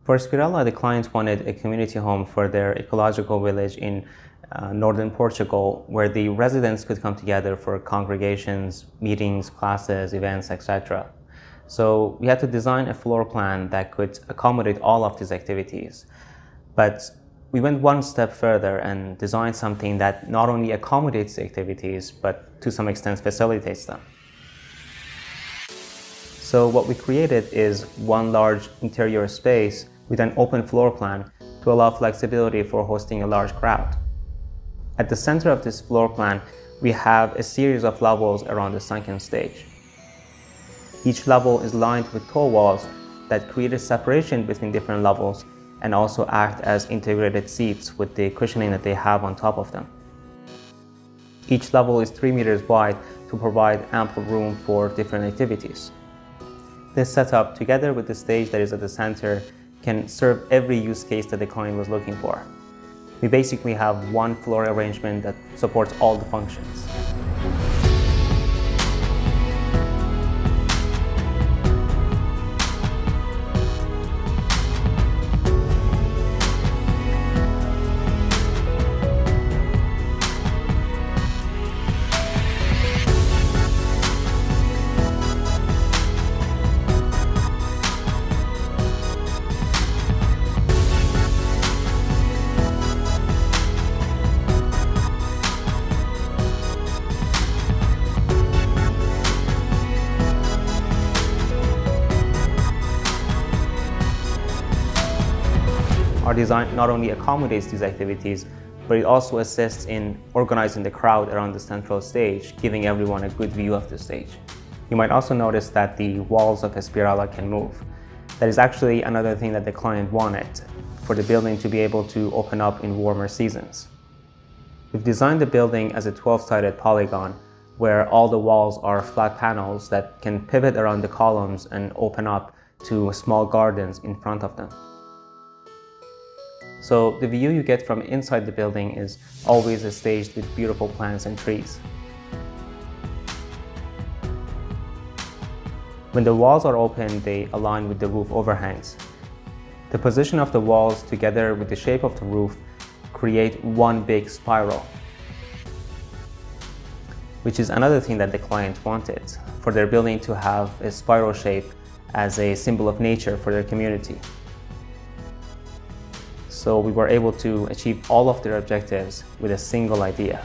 For Spirala, the clients wanted a community home for their ecological village in northern Portugal, where the residents could come together for congregations, meetings, classes, events, etc. So we had to design a floor plan that could accommodate all of these activities. But we went one step further and designed something that not only accommodates the activities, but to some extent facilitates them. So what we created is one large interior space with an open floor plan to allow flexibility for hosting a large crowd. At the center of this floor plan, we have a series of levels around the sunken stage. Each level is lined with tall walls that create a separation between different levels and also act as integrated seats with the cushioning that they have on top of them. Each level is 3 meters wide to provide ample room for different activities. This setup, together with the stage that is at the center, can serve every use case that the client was looking for. We basically have one floor arrangement that supports all the functions. Our design not only accommodates these activities, but it also assists in organizing the crowd around the central stage, giving everyone a good view of the stage. You might also notice that the walls of a Spirala can move. That is actually another thing that the client wanted, for the building to be able to open up in warmer seasons. We've designed the building as a 12-sided polygon, where all the walls are flat panels that can pivot around the columns and open up to small gardens in front of them. So the view you get from inside the building is always staged with beautiful plants and trees. When the walls are open, they align with the roof overhangs. The position of the walls together with the shape of the roof create one big spiral, which is another thing that the client wanted, for their building to have a spiral shape as a symbol of nature for their community. So we were able to achieve all of their objectives with a single idea.